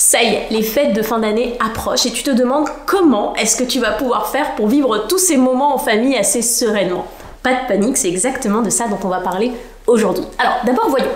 Ça y est, les fêtes de fin d'année approchent et tu te demandes comment est-ce que tu vas pouvoir faire pour vivre tous ces moments en famille assez sereinement. Pas de panique, c'est exactement de ça dont on va parler aujourd'hui. Alors d'abord voyons,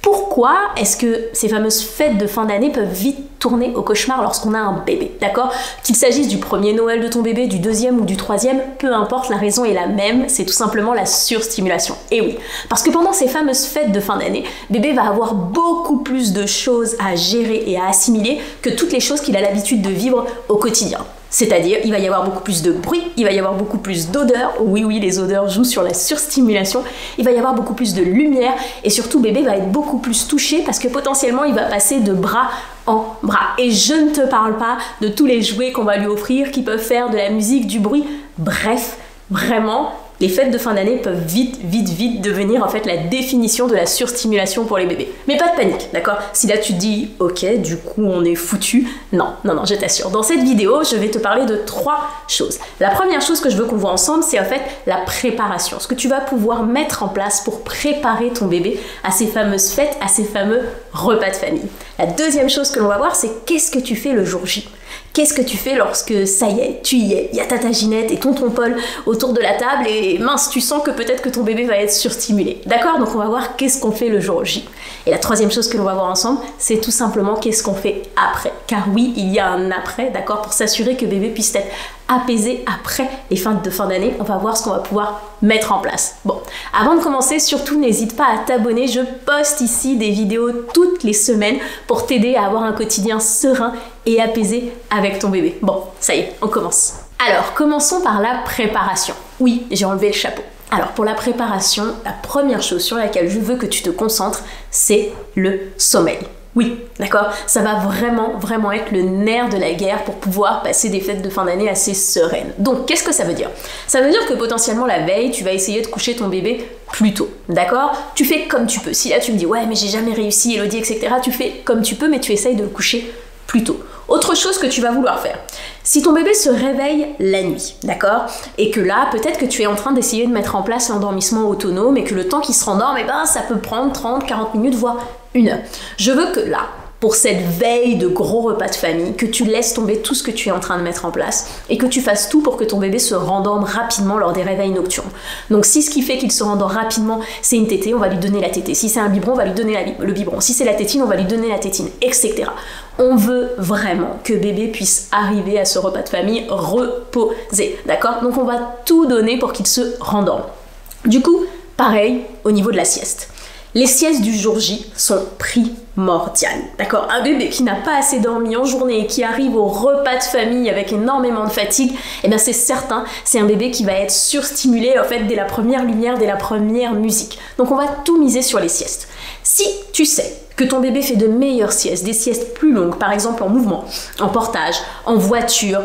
pourquoi est-ce que ces fameuses fêtes de fin d'année peuvent vite tourner au cauchemar lorsqu'on a un bébé, d'accord? Qu'il s'agisse du premier Noël de ton bébé, du deuxième ou du troisième, peu importe, la raison est la même, c'est tout simplement la surstimulation. Et oui, parce que pendant ces fameuses fêtes de fin d'année, bébé va avoir beaucoup plus de choses à gérer et à assimiler que toutes les choses qu'il a l'habitude de vivre au quotidien. C'est-à-dire, il va y avoir beaucoup plus de bruit, il va y avoir beaucoup plus d'odeurs, oui, les odeurs jouent sur la surstimulation, il va y avoir beaucoup plus de lumière, et surtout bébé va être beaucoup plus touché parce que potentiellement il va passer de bras en bras. Et je ne te parle pas de tous les jouets qu'on va lui offrir qui peuvent faire de la musique, du bruit, bref, vraiment, les fêtes de fin d'année peuvent vite devenir en fait la définition de la surstimulation pour les bébés. Mais pas de panique, d'accord? Si là tu te dis, ok, du coup on est foutu, non, je t'assure. Dans cette vidéo, je vais te parler de 3 choses. La première chose que je veux qu'on voit ensemble, c'est en fait la préparation. Ce que tu vas pouvoir mettre en place pour préparer ton bébé à ces fameuses fêtes, à ces fameux repas de famille. La deuxième chose que l'on va voir, c'est qu'est-ce que tu fais le jour J? Qu'est-ce que tu fais lorsque ça y est, tu y es, il y a tata Ginette et tonton Paul autour de la table et mince, tu sens que peut-être que ton bébé va être surstimulé. D'accord? Donc on va voir qu'est-ce qu'on fait le jour J. Et la troisième chose que l'on va voir ensemble, c'est tout simplement qu'est-ce qu'on fait après. Car oui, il y a un après, d'accord? Pour s'assurer que bébé puisse être apaisé après les fêtes de fin d'année, on va voir ce qu'on va pouvoir mettre en place. Bon, avant de commencer, surtout n'hésite pas à t'abonner, je poste ici des vidéos toutes les semaines pour t'aider à avoir un quotidien serein et apaisé avec ton bébé. Bon, ça y est, on commence. Alors, commençons par la préparation. Oui, j'ai enlevé le chapeau. Alors, pour la préparation, la première chose sur laquelle je veux que tu te concentres, c'est le sommeil. Oui, d'accord, ça va vraiment être le nerf de la guerre pour pouvoir passer des fêtes de fin d'année assez sereines. Donc, qu'est-ce que ça veut dire? Ça veut dire que potentiellement la veille, tu vas essayer de coucher ton bébé plus tôt, d'accord? Tu fais comme tu peux. Si là tu me dis, ouais, mais j'ai jamais réussi, Elodie, etc., tu fais comme tu peux, mais tu essayes de le coucher plus tôt. Autre chose que tu vas vouloir faire, si ton bébé se réveille la nuit, d'accord, et que là, peut-être que tu es en train d'essayer de mettre en place l'endormissement autonome et que le temps qu'il se rendorme, eh ben, ça peut prendre 30, 40 minutes, voire 1 heure. Je veux que là, pour cette veille de gros repas de famille, que tu laisses tomber tout ce que tu es en train de mettre en place et que tu fasses tout pour que ton bébé se rendorme rapidement lors des réveils nocturnes. Donc si ce qui fait qu'il se rendort rapidement, c'est une tétée, on va lui donner la tétée. Si c'est un biberon, on va lui donner le biberon. Si c'est la tétine, on va lui donner la tétine, etc. On veut vraiment que bébé puisse arriver à ce repas de famille reposé, d'accord? Donc on va tout donner pour qu'il se rendorme. Du coup, pareil au niveau de la sieste. Les siestes du jour J sont primordiales, d'accord? Un bébé qui n'a pas assez dormi en journée et qui arrive au repas de famille avec énormément de fatigue, eh bien c'est certain, c'est un bébé qui va être surstimulé en fait dès la première lumière, dès la première musique. Donc on va tout miser sur les siestes. Si tu sais que ton bébé fait de meilleures siestes, des siestes plus longues, par exemple en mouvement, en portage, en voiture,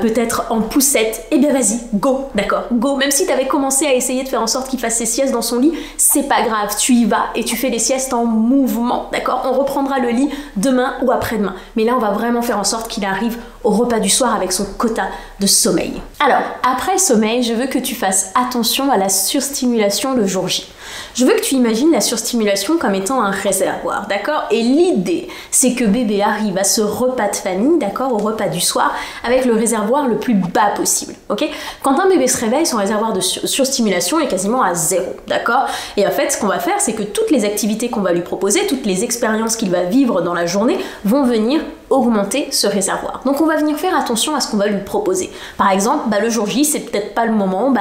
peut-être en poussette, eh bien vas-y, go, d'accord, go. Même si tu avais commencé à essayer de faire en sorte qu'il fasse ses siestes dans son lit, c'est pas grave, tu y vas et tu fais des siestes en mouvement, d'accord? On reprendra le lit demain ou après-demain. Mais là, on va vraiment faire en sorte qu'il arrive au repas du soir avec son quota de sommeil. Alors, après le sommeil, je veux que tu fasses attention à la surstimulation le jour J. Je veux que tu imagines la surstimulation comme étant un réservoir, d'accord? Et l'idée, c'est que bébé arrive à ce repas de famille, d'accord, au repas du soir, avec le réservoir le plus bas possible, ok? Quand un bébé se réveille, son réservoir de surstimulation est quasiment à 0, d'accord? Et en fait, ce qu'on va faire, c'est que toutes les activités qu'on va lui proposer, toutes les expériences qu'il va vivre dans la journée vont venir augmenter ce réservoir. Donc on va venir faire attention à ce qu'on va lui proposer. Par exemple, le jour J, c'est peut-être pas le moment,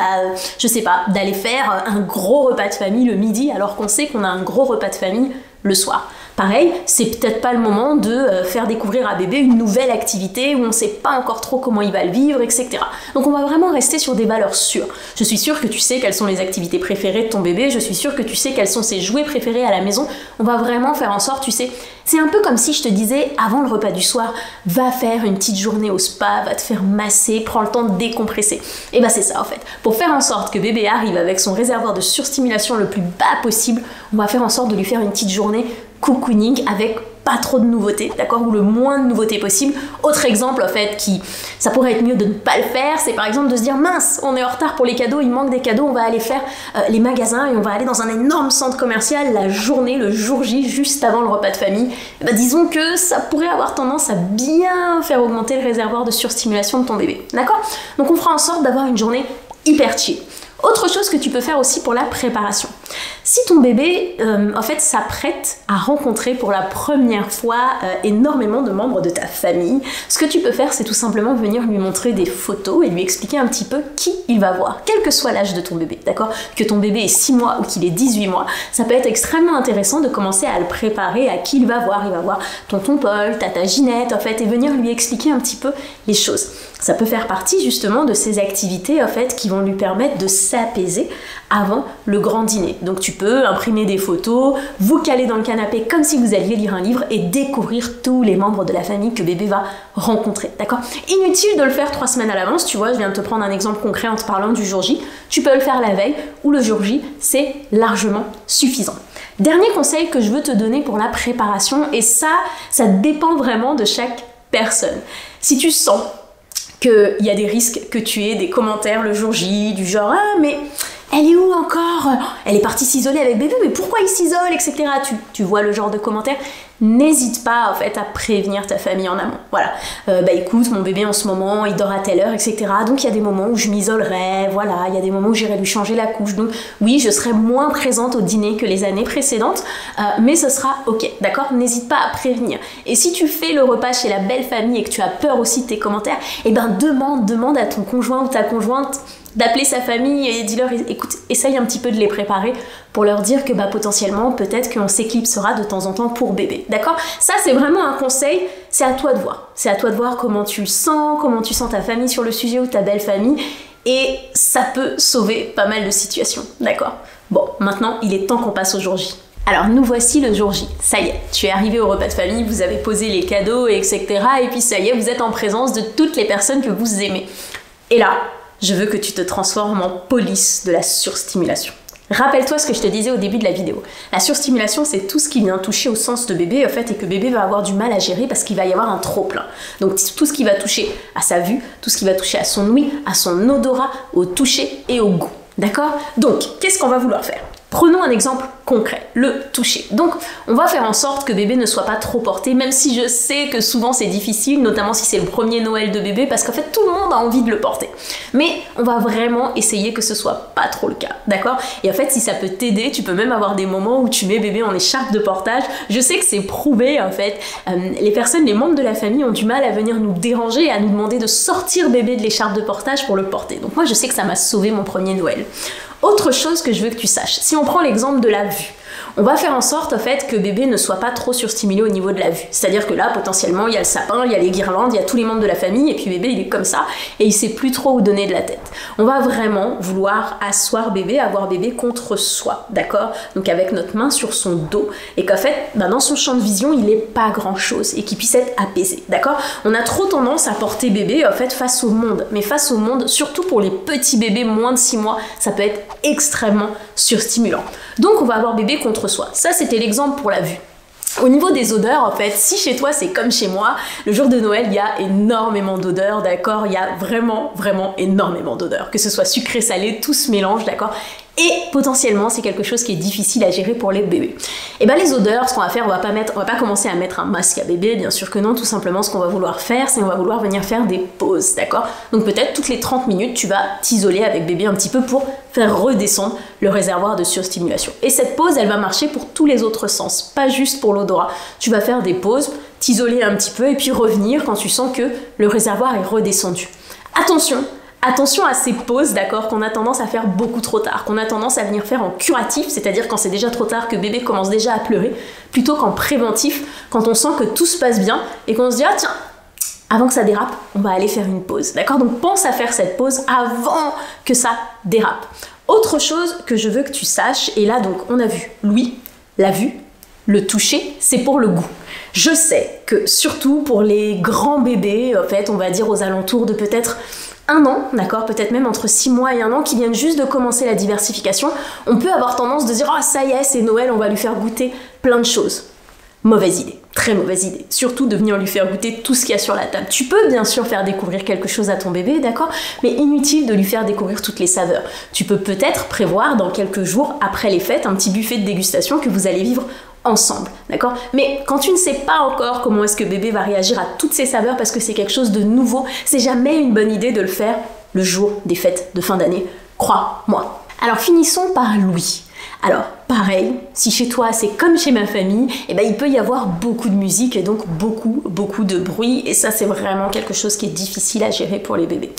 je sais pas, d'aller faire un gros repas de famille le midi alors qu'on sait qu'on a un gros repas de famille le soir. Pareil, c'est peut-être pas le moment de faire découvrir à bébé une nouvelle activité où on sait pas encore trop comment il va le vivre, etc. Donc on va vraiment rester sur des valeurs sûres. Je suis sûre que tu sais quelles sont les activités préférées de ton bébé, je suis sûre que tu sais quels sont ses jouets préférés à la maison. On va vraiment faire en sorte, tu sais, c'est un peu comme si je te disais, avant le repas du soir, va faire une petite journée au spa, va te faire masser, prends le temps de décompresser. Et c'est ça en fait. Pour faire en sorte que bébé arrive avec son réservoir de surstimulation le plus bas possible, on va faire en sorte de lui faire une petite journée cocooning avec pas trop de nouveautés, d'accord, ou le moins de nouveautés possible. Autre exemple, en fait, ça pourrait être mieux de ne pas le faire, c'est par exemple de se dire, mince, on est en retard pour les cadeaux, il manque des cadeaux, on va aller faire les magasins et on va aller dans un énorme centre commercial la journée, le jour J, juste avant le repas de famille. Et ben, disons que ça pourrait avoir tendance à bien faire augmenter le réservoir de surstimulation de ton bébé, d'accord? Donc on fera en sorte d'avoir une journée hyper chill. Autre chose que tu peux faire aussi pour la préparation. Si ton bébé, en fait, s'apprête à rencontrer pour la première fois énormément de membres de ta famille, ce que tu peux faire, c'est tout simplement venir lui montrer des photos et lui expliquer un petit peu qui il va voir, quel que soit l'âge de ton bébé, d'accord? Que ton bébé ait 6 mois ou qu'il ait 18 mois, ça peut être extrêmement intéressant de commencer à le préparer à qui il va voir. Il va voir tonton Paul, tata Ginette, en fait, et venir lui expliquer un petit peu les choses. Ça peut faire partie justement de ces activités en fait qui vont lui permettre de s'apaiser avant le grand dîner. Donc tu peux imprimer des photos, vous caler dans le canapé comme si vous alliez lire un livre et découvrir tous les membres de la famille que bébé va rencontrer, d'accord? Inutile de le faire 3 semaines à l'avance, tu vois, je viens de te prendre un exemple concret en te parlant du jour J. Tu peux le faire la veille ou le jour J, c'est largement suffisant. Dernier conseil que je veux te donner pour la préparation, et ça dépend vraiment de chaque personne. Si tu sens qu'il y a des risques que tu aies des commentaires le jour J, du genre « Ah, mais elle est où encore? Elle est partie s'isoler avec bébé, mais pourquoi il s'isole, etc. » Tu vois le genre de commentaires. N'hésite pas en fait à prévenir ta famille en amont. Voilà, bah écoute, mon bébé en ce moment, il dort à telle heure, etc. Donc il y a des moments où je m'isolerai, voilà, il y a des moments où j'irai lui changer la couche. Donc oui, je serai moins présente au dîner que les années précédentes, mais ce sera ok, d'accord? N'hésite pas à prévenir. Et si tu fais le repas chez la belle famille et que tu as peur aussi de tes commentaires, eh ben demande à ton conjoint ou ta conjointe d'appeler sa famille et dis-leur, écoute, essaye un petit peu de les préparer pour leur dire que bah, potentiellement, peut-être qu'on s'éclipsera de temps en temps pour bébé, d'accord? Ça, c'est vraiment un conseil, c'est à toi de voir. C'est à toi de voir comment tu le sens, comment tu sens ta famille sur le sujet ou ta belle famille, et ça peut sauver pas mal de situations, d'accord? Bon, maintenant, il est temps qu'on passe au jour J. Alors nous voici le jour J, ça y est, tu es arrivé au repas de famille, vous avez posé les cadeaux, etc. Et puis ça y est, vous êtes en présence de toutes les personnes que vous aimez. Et là, je veux que tu te transformes en police de la surstimulation. Rappelle-toi ce que je te disais au début de la vidéo. La surstimulation, c'est tout ce qui vient toucher au sens de bébé, en fait, et que bébé va avoir du mal à gérer parce qu'il va y avoir un trop-plein. Donc tout ce qui va toucher à sa vue, tout ce qui va toucher à son ouïe, à son odorat, au toucher et au goût. D'accord? Donc, qu'est-ce qu'on va vouloir faire? Prenons un exemple concret, le toucher. Donc, on va faire en sorte que bébé ne soit pas trop porté, même si je sais que souvent c'est difficile, notamment si c'est le premier Noël de bébé, parce qu'en fait, tout le monde a envie de le porter. Mais on va vraiment essayer que ce soit pas trop le cas, d'accord? Et en fait, si ça peut t'aider, tu peux même avoir des moments où tu mets bébé en écharpe de portage. Je sais que c'est prouvé, en fait. Les membres de la famille ont du mal à venir nous déranger et à nous demander de sortir bébé de l'écharpe de portage pour le porter. Donc moi, je sais que ça m'a sauvé mon premier Noël. Autre chose que je veux que tu saches, si on prend l'exemple de la vue, on va faire en sorte en fait que bébé ne soit pas trop surstimulé au niveau de la vue. C'est-à-dire que là, potentiellement, il y a le sapin, il y a les guirlandes, il y a tous les membres de la famille, et puis bébé, il est comme ça, et il sait plus trop où donner de la tête. On va vraiment vouloir asseoir bébé, avoir bébé contre soi, d'accord? Donc avec notre main sur son dos, et qu'en fait, dans son champ de vision, il n'est pas grand-chose, et qu'il puisse être apaisé, d'accord? On a trop tendance à porter bébé, en fait, face au monde. Mais face au monde, surtout pour les petits bébés moins de 6 mois, ça peut être extrêmement surstimulant. Donc on va avoir bébé contre soi. Ça, c'était l'exemple pour la vue. Au niveau des odeurs, en fait, si chez toi c'est comme chez moi, le jour de Noël, il y a énormément d'odeurs, d'accord? Il y a vraiment énormément d'odeurs. Que ce soit sucré, salé, tout se mélange, d'accord? Et potentiellement, c'est quelque chose qui est difficile à gérer pour les bébés. Et bien les odeurs, ce qu'on va faire, on va pas commencer à mettre un masque à bébé, bien sûr que non, tout simplement ce qu'on va vouloir faire, c'est qu'on va vouloir venir faire des pauses, d'accord? Donc peut-être toutes les 30 minutes, tu vas t'isoler avec bébé un petit peu pour faire redescendre le réservoir de surstimulation. Et cette pause, elle va marcher pour tous les autres sens, pas juste pour l'odorat. Tu vas faire des pauses, t'isoler un petit peu et puis revenir quand tu sens que le réservoir est redescendu. Attention à ces pauses, d'accord, qu'on a tendance à faire beaucoup trop tard, qu'on a tendance à venir faire en curatif, c'est-à-dire quand c'est déjà trop tard, que bébé commence déjà à pleurer, plutôt qu'en préventif, quand on sent que tout se passe bien et qu'on se dit « Ah tiens, avant que ça dérape, on va aller faire une pause », d'accord? Donc pense à faire cette pause avant que ça dérape. Autre chose que je veux que tu saches, et là donc on a vu l'ouïe, la vue, le toucher, c'est pour le goût. Je sais que surtout pour les grands bébés, en fait, on va dire aux alentours de peut-être 1 an, d'accord, peut-être même entre 6 mois et 1 an, qui viennent juste de commencer la diversification, on peut avoir tendance de dire « Ah, ça y est, c'est Noël, on va lui faire goûter plein de choses ». Mauvaise idée. Très mauvaise idée. Surtout de venir lui faire goûter tout ce qu'il y a sur la table. Tu peux bien sûr faire découvrir quelque chose à ton bébé, d'accord? Mais inutile de lui faire découvrir toutes les saveurs. Tu peux peut-être prévoir dans quelques jours après les fêtes un petit buffet de dégustation que vous allez vivre ensemble, d'accord? Mais quand tu ne sais pas encore comment est-ce que bébé va réagir à toutes ces saveurs parce que c'est quelque chose de nouveau, c'est jamais une bonne idée de le faire le jour des fêtes de fin d'année, crois-moi. Alors finissons par Louis. Alors, pareil, si chez toi c'est comme chez ma famille, eh ben, il peut y avoir beaucoup de musique et donc beaucoup de bruit, et ça c'est vraiment quelque chose qui est difficile à gérer pour les bébés.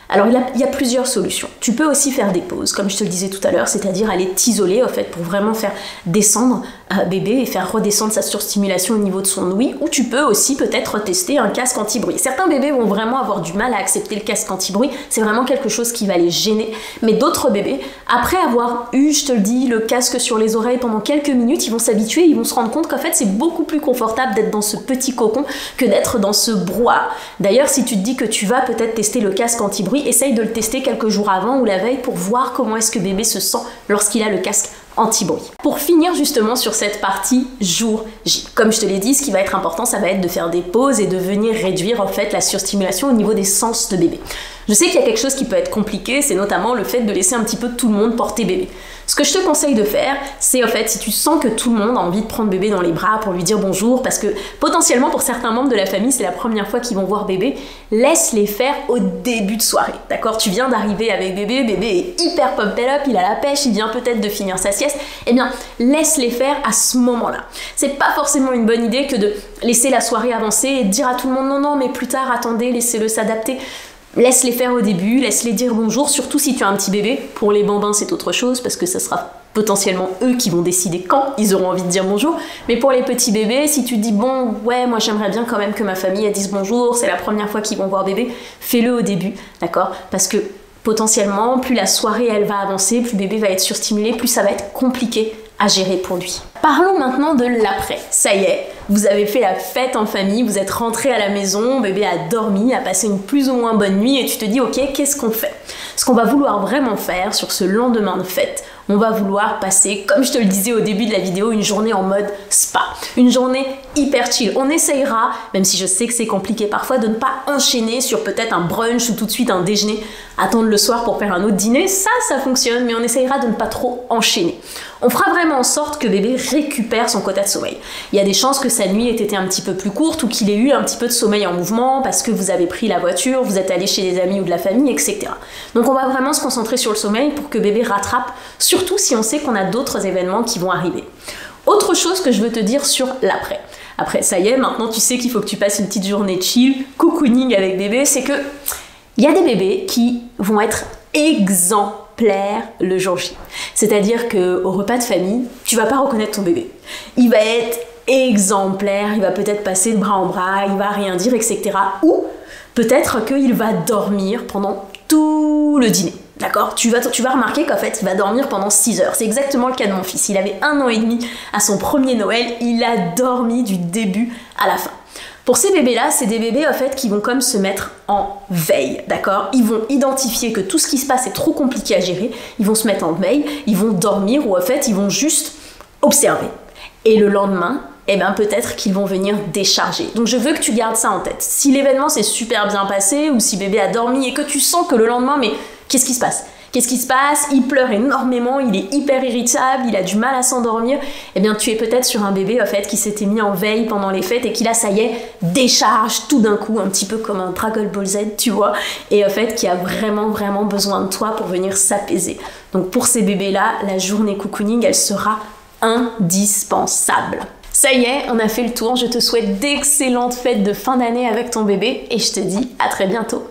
Alors il y a plusieurs solutions. Tu peux aussi faire des pauses, comme je te le disais tout à l'heure, c'est-à-dire aller t'isoler en fait pour vraiment faire descendre bébé et faire redescendre sa surstimulation au niveau de son ouïe, ou tu peux aussi peut-être tester un casque anti-bruit. Certains bébés vont vraiment avoir du mal à accepter le casque anti-bruit, c'est vraiment quelque chose qui va les gêner, mais d'autres bébés, après avoir eu, je te le dis, le casque sur les oreilles pendant quelques minutes, ils vont s'habituer, ils vont se rendre compte qu'en fait c'est beaucoup plus confortable d'être dans ce petit cocon que d'être dans ce brouhaha. D'ailleurs, si tu te dis que tu vas peut-être tester le casque anti-bruit, essaye de le tester quelques jours avant ou la veille pour voir comment est-ce que bébé se sent lorsqu'il a le casque anti-bruit. Pour finir justement sur cette partie jour J, comme je te l'ai dit, ce qui va être important, ça va être de faire des pauses et de venir réduire en fait la surstimulation au niveau des sens de bébé. Je sais qu'il y a quelque chose qui peut être compliqué, c'est notamment le fait de laisser un petit peu tout le monde porter bébé. Ce que je te conseille de faire, c'est en fait, si tu sens que tout le monde a envie de prendre bébé dans les bras pour lui dire bonjour, parce que potentiellement pour certains membres de la famille, c'est la première fois qu'ils vont voir bébé, laisse-les faire au début de soirée, d'accord? Tu viens d'arriver avec bébé, bébé est hyper pumped up, il a la pêche, il vient peut-être de finir sa sieste, eh bien, laisse-les faire à ce moment-là. C'est pas forcément une bonne idée que de laisser la soirée avancer et de dire à tout le monde non, non, mais plus tard, attendez, laissez-le s'adapter. Laisse-les faire au début, laisse-les dire bonjour, surtout si tu as un petit bébé. Pour les bambins, c'est autre chose, parce que ça sera potentiellement eux qui vont décider quand ils auront envie de dire bonjour. Mais pour les petits bébés, si tu te dis, bon, ouais, moi j'aimerais bien quand même que ma famille elle dise bonjour, c'est la première fois qu'ils vont voir bébé, fais-le au début, d'accord? Parce que potentiellement, plus la soirée elle va avancer, plus bébé va être surstimulé, plus ça va être compliqué à gérer pour lui. Parlons maintenant de l'après. Ça y est, vous avez fait la fête en famille, vous êtes rentré à la maison, bébé a dormi, a passé une plus ou moins bonne nuit et tu te dis ok, qu'est-ce qu'on fait? Ce qu'on va vouloir vraiment faire sur ce lendemain de fête, on va vouloir passer, comme je te le disais au début de la vidéo, une journée en mode spa. Une journée hyper chill. On essayera, même si je sais que c'est compliqué parfois, de ne pas enchaîner sur peut-être un brunch ou tout de suite un déjeuner, attendre le soir pour faire un autre dîner. Ça fonctionne, mais on essayera de ne pas trop enchaîner. On fera vraiment en sorte que bébé récupère son quota de sommeil. Il y a des chances que sa nuit ait été un petit peu plus courte ou qu'il ait eu un petit peu de sommeil en mouvement parce que vous avez pris la voiture, vous êtes allé chez des amis ou de la famille, etc. Donc on va vraiment se concentrer sur le sommeil pour que bébé rattrape, surtout si on sait qu'on a d'autres événements qui vont arriver. Autre chose que je veux te dire sur l'après. Après, ça y est, maintenant tu sais qu'il faut que tu passes une petite journée chill, cocooning avec bébé, c'est que il y a des bébés qui vont être exemplaires le jour J. C'est-à-dire qu'au repas de famille, tu vas pas reconnaître ton bébé. Il va être exemplaire, il va peut-être passer de bras en bras, il va rien dire, etc. Ou peut-être qu'il va dormir pendant tout le dîner. D'accord? Tu vas remarquer qu'en fait, il va dormir pendant 6 heures. C'est exactement le cas de mon fils. Il avait 1 an et demi à son premier Noël. Il a dormi du début à la fin. Pour ces bébés-là, c'est des bébés en fait qui vont comme se mettre en veille, d'accord? Ils vont identifier que tout ce qui se passe est trop compliqué à gérer. Ils vont se mettre en veille, ils vont dormir ou en fait, ils vont juste observer. Et le lendemain, eh ben peut-être qu'ils vont venir décharger. Donc je veux que tu gardes ça en tête. Si l'événement s'est super bien passé ou si bébé a dormi et que tu sens que le lendemain, mais qu'est-ce qui se passe? Qu'est-ce qui se passe? Il pleure énormément, il est hyper irritable, il a du mal à s'endormir. Eh bien, tu es peut-être sur un bébé en fait qui s'était mis en veille pendant les fêtes et qui là, ça y est, décharge tout d'un coup, un petit peu comme un Dragon Ball Z, tu vois, et en fait qui a vraiment besoin de toi pour venir s'apaiser. Donc pour ces bébés-là, la journée cocooning, elle sera indispensable. Ça y est, on a fait le tour. Je te souhaite d'excellentes fêtes de fin d'année avec ton bébé et je te dis à très bientôt.